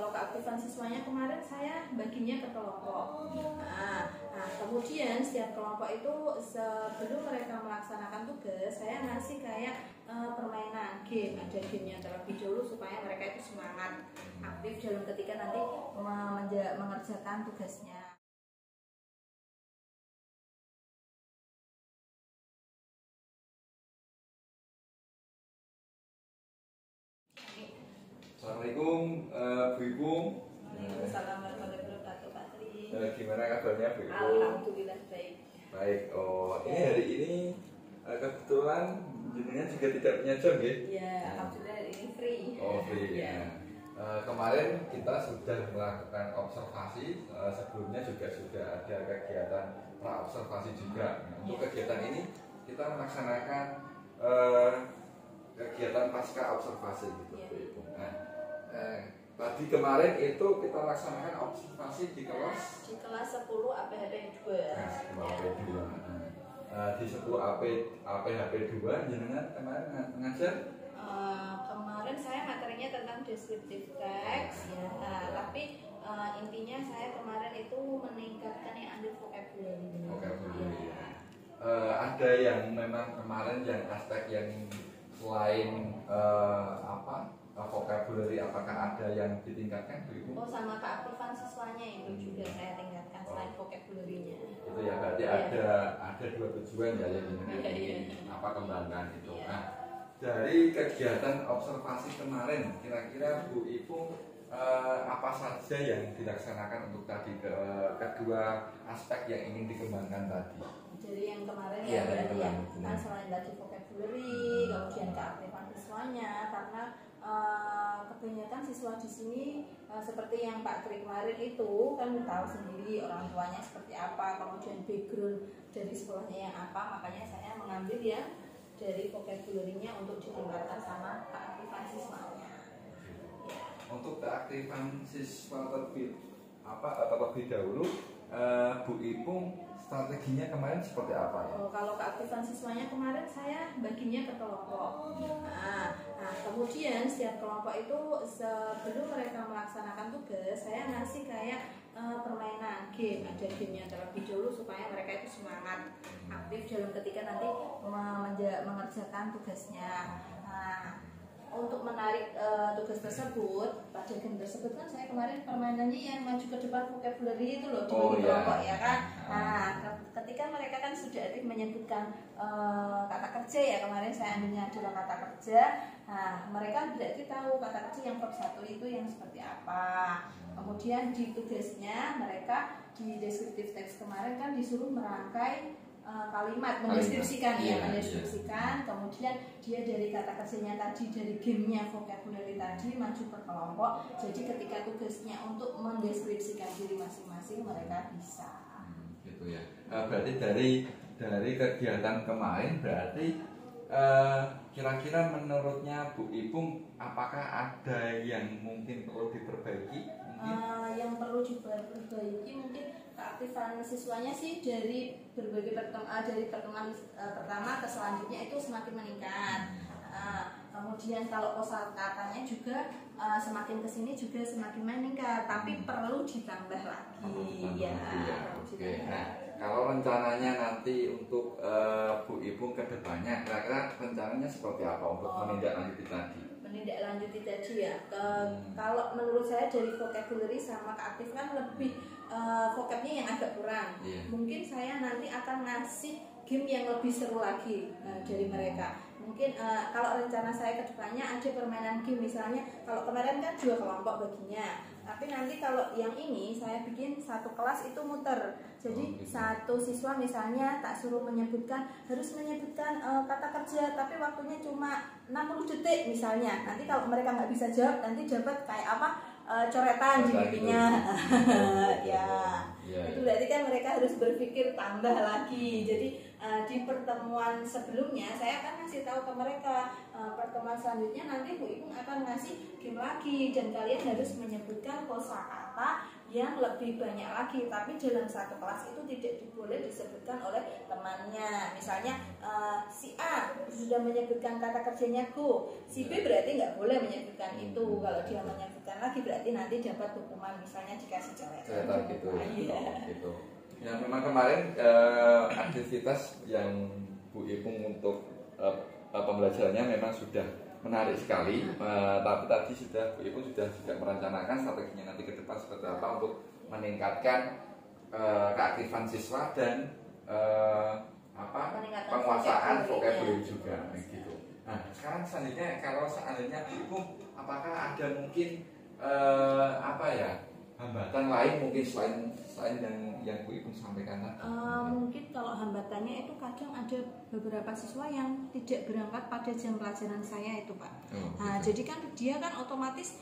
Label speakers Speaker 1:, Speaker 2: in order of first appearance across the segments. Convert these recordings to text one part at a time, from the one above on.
Speaker 1: Kalau keaktifan siswanya kemarin saya baginya ke kelompok. Nah, kemudian setiap kelompok itu sebelum mereka melaksanakan tugas, saya ngasih kayak permainan game, ada gamenya terlebih dahulu supaya mereka itu semangat aktif dalam ketika nanti mengerjakan tugasnya.
Speaker 2: Assalamualaikum Bu Ibu.
Speaker 1: Assalamualaikum warahmatullahi wabarakatuh, Pak Tri.
Speaker 2: Gimana kabarnya Bu Ibu?
Speaker 1: Alhamdulillah baik.
Speaker 2: Baik. Ini hari ini kebetulan jenengan juga tidak punya jam ya?
Speaker 1: Ya, alhamdulillah hari ini free.
Speaker 2: Free ya. Kemarin kita sudah melakukan observasi, sebelumnya juga sudah ada kegiatan pra-observasi juga. Untuk kegiatan ini kita melaksanakan kegiatan pasca observasi gitu Bu Ibu. Tadi kemarin itu kita laksanakan observasi di kelas
Speaker 1: 10 APHP 2.
Speaker 2: 10 AP 2. Di 10 APHP 2 jenengan kemarin ngajar?
Speaker 1: Kemarin saya materinya tentang descriptive text ya. Tapi intinya saya kemarin itu meningkatkan yang under vocabulary.
Speaker 2: Ya. Ada yang memang kemarin yang aspek yang selain vocabulary, apakah ada yang ditingkatkan Bu Ibu?
Speaker 1: Sama keaktifan siswanya itu juga saya tingkatkan selain vocabulary-nya.
Speaker 2: Itu ya, berarti ada dua tujuan ya yang ingin kembangkan itu. Nah, dari kegiatan observasi kemarin, kira-kira Bu Ibu apa saja yang dilaksanakan untuk tadi kedua aspek yang ingin dikembangkan tadi?
Speaker 1: Jadi yang kemarin berarti kan selain tadi vocabulary, kemudian keaktifan siswanya, karena kebanyakan siswa di sini seperti yang Pak Tri kemarin itu kan tahu sendiri orang tuanya seperti apa, kemudian background dari sekolahnya yang apa, makanya saya mengambil ya dari vocabulary-nya untuk ditingkatkan sama keaktifan siswanya. Ya.
Speaker 2: Untuk keaktifan siswa terlebih dahulu, Bu Ipung strateginya kemarin seperti apa ya?
Speaker 1: Kalau keaktifan siswanya kemarin saya baginya ke kelompok. Nah, kemudian setiap kelompok itu sebelum mereka melaksanakan tugas, saya ngasih kayak permainan game, ada gamenya terlebih dahulu supaya mereka itu semangat aktif dalam ketika nanti mengerjakan tugasnya. Untuk menarik tugas tersebut, pada game tersebut kan saya kemarin permainannya yang maju ke depan vocabulary itu loh di kelompok ya kan. Ketika mereka kan sudah aktif menyebutkan kata kerja ya, kemarin saya ambilnya adalah kata kerja. Mereka berarti tahu kata kerja yang bab 1 itu yang seperti apa. Kemudian di tugasnya mereka di descriptive text kemarin kan disuruh merangkai kalimat, mendeskripsikan mendeskripsikan. Kemudian dia dari kata kerjanya tadi, dari gamenya vocabulary tadi maju per kelompok. Jadi ketika tugasnya untuk mendeskripsikan diri masing-masing mereka bisa.
Speaker 2: Gitu ya. Berarti dari kegiatan kemarin berarti kira-kira menurutnya Bu Ipung apakah ada yang mungkin perlu diperbaiki?
Speaker 1: Yang perlu diperbaiki mungkin keaktifan siswanya sih dari berbagai pertemuan pertama ke selanjutnya itu semakin meningkat. Kemudian kalau kosakatanya juga semakin kesini juga semakin meningkat, tapi perlu ditambah lagi.
Speaker 2: Oke. Nah, kalau rencananya nanti untuk Bu Ipung ke depannya, kira-kira rencananya seperti apa untuk menindaklanjuti tadi?
Speaker 1: Menindaklanjuti tadi ya, kalau menurut saya dari vocabulary sama keaktifan lebih vocabnya yang agak kurang. Mungkin saya nanti akan ngasih game yang lebih seru lagi dari mereka. Mungkin kalau rencana saya ke depannya ada permainan game, misalnya kalau kemarin kan 2 kelompok baginya, tapi nanti kalau yang ini saya bikin satu kelas itu muter. Jadi satu siswa misalnya tak suruh harus menyebutkan kata kerja, tapi waktunya cuma 60 detik misalnya. Nanti kalau mereka nggak bisa jawab, nanti dapat kayak apa, coretan di pipinya. Itu berarti kan mereka harus berpikir tambah lagi. Jadi di pertemuan sebelumnya saya akan ngasih tahu ke mereka, pertemuan selanjutnya nanti Bu Ipung akan ngasih game lagi dan kalian harus menyebutkan kosakata yang lebih banyak lagi, tapi dalam satu kelas itu tidak boleh disebutkan oleh temannya. Misalnya si A sudah menyebutkan kata kerjanya go, si B berarti nggak boleh menyebutkan itu. Kalau dia menyebutkan lagi berarti nanti dapat hukuman, misalnya dikasih coret
Speaker 2: gitu.
Speaker 1: Iya.
Speaker 2: Gitu. Ya memang kemarin aktivitas yang Bu Ipung untuk pembelajarannya memang sudah menarik sekali, tapi tadi Bu Ipung sudah juga merencanakan strateginya nanti ke depan seperti apa untuk meningkatkan keaktifan siswa dan penguasaan vocabulary juga gitu. Nah sekarang selanjutnya, kalau seandainya Bu Ipung, apakah ada mungkin hambatan lain mungkin selain yang Bu Ipung sampaikan tadi?
Speaker 1: Mungkin kalau hambatannya itu kadang ada beberapa siswa yang tidak berangkat pada jam pelajaran saya itu Pak. Jadi kan dia kan otomatis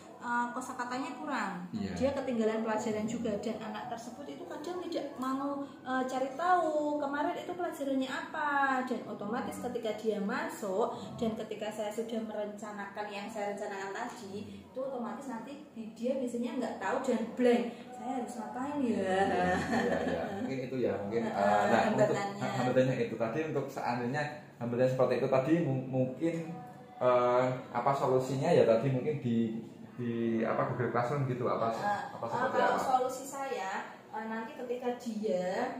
Speaker 1: kosakatanya kurang, dia ketinggalan pelajaran juga, dan anak tersebut itu kadang tidak mau cari tahu kemarin itu pelajarannya apa, dan otomatis ketika dia masuk dan ketika saya sudah merencanakan yang saya rencanakan tadi, itu otomatis nanti dia biasanya nggak tahu dan blank, saya harus ngapain ya.
Speaker 2: Mungkin itu ya, mungkin hambatannya itu tadi. Untuk seandainya hambatan seperti itu tadi mungkin solusinya ya tadi mungkin di Google Classroom gitu, seperti
Speaker 1: apa solusi saya nanti ketika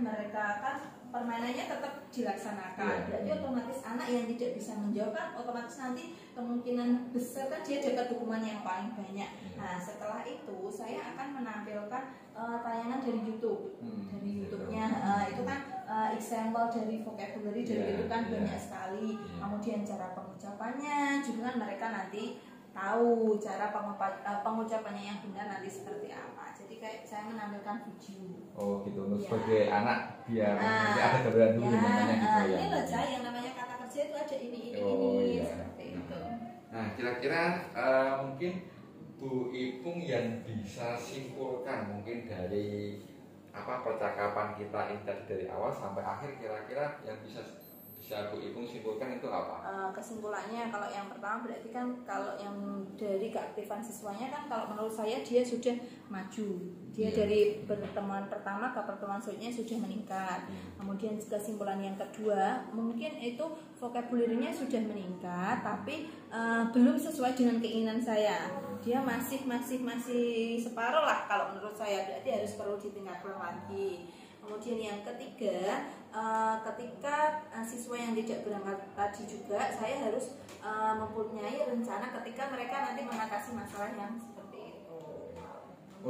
Speaker 1: mereka kan permainannya tetap dilaksanakan, berarti otomatis anak yang tidak bisa menjawab kan otomatis nanti kemungkinan besar kan dia dapat hukuman yang paling banyak. Nah setelah itu saya akan menampilkan tayangan dari YouTube, dari YouTube-nya itu kan example dari vocabulary dari itu kan banyak sekali, kemudian cara pengucapannya juga kan mereka nanti tahu cara pengucapannya yang benar nanti seperti apa. Jadi kayak saya menampilkan video.
Speaker 2: Oh gitu, sebagai anak biar ada gambaran dulu namanya gitu ya.
Speaker 1: Ini loh yang namanya kata kerja itu ada ini seperti itu.
Speaker 2: Nah kira-kira mungkin Bu Ipung yang bisa simpulkan mungkin dari percakapan kita ini dari awal sampai akhir, kira-kira yang bisa Bu Ipung simpulkan itu apa?
Speaker 1: Kesimpulannya kalau yang pertama berarti kan kalau yang dari keaktifan siswanya kan kalau menurut saya dia sudah maju, dia dari pertemuan pertama ke pertemuan selanjutnya sudah meningkat. Kemudian kesimpulan yang kedua mungkin itu vocabulary-nya sudah meningkat tapi belum sesuai dengan keinginan saya, dia masih separuh lah kalau menurut saya, berarti harus perlu ditingkatkan lagi. Kemudian yang ketiga, ketika siswa yang tidak berangkat tadi juga saya harus mempunyai rencana ketika mereka nanti mengatasi masalah yang seperti itu.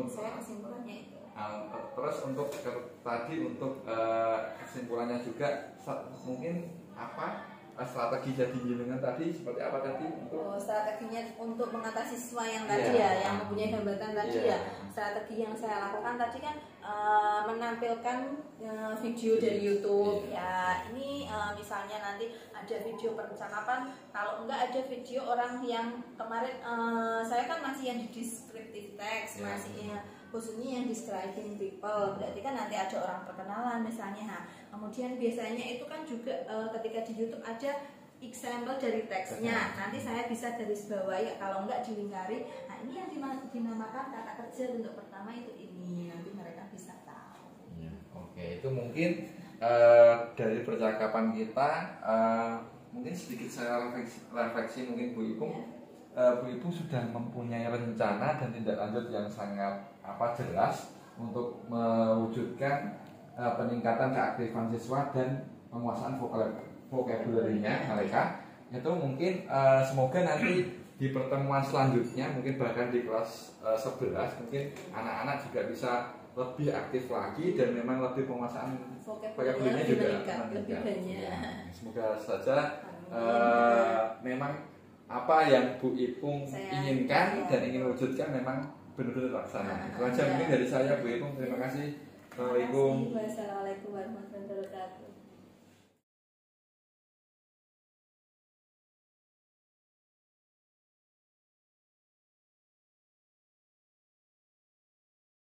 Speaker 1: Saya kesimpulannya itu.
Speaker 2: Terus untuk kesimpulannya juga mungkin strategi jadi jenengan tadi seperti apa tadi untuk
Speaker 1: strateginya untuk mengatasi siswa yang tadi yang mempunyai hambatan tadi strategi yang saya lakukan tadi kan menampilkan video dari YouTube ini misalnya nanti ada video percakapan, kalau enggak ada video orang yang kemarin saya kan masih yang di descriptive text khususnya yang describing people, berarti kan nanti ada orang perkenalan misalnya. Kemudian biasanya itu kan juga ketika di YouTube ada example dari teksnya, nanti saya bisa garis bawahi, kalau enggak dilingkari. Nah ini yang dinamakan kata kerja untuk pertama itu ini, nanti mereka bisa tahu.
Speaker 2: Oke, itu mungkin dari percakapan kita mungkin sedikit saya refleksi mungkin Bu Ipung. Bu Ipung sudah mempunyai rencana dan tindak lanjut yang sangat jelas untuk mewujudkan peningkatan keaktifan siswa dan penguasaan vocabulary-nya mereka. Itu mungkin semoga nanti di pertemuan selanjutnya, mungkin bahkan di kelas 11 mungkin anak-anak juga bisa lebih aktif lagi dan memang lebih penguasaan vocabulary-nya juga meningkat. Semoga saja memang apa yang Bu Ipung inginkan dan ingin wujudkan memang benar-benar laksana. Itu aja mungkin dari saya Bu Ipung. Terima kasih. Assalamualaikum.
Speaker 1: Wassalamualaikum warahmatullahi wabarakatuh.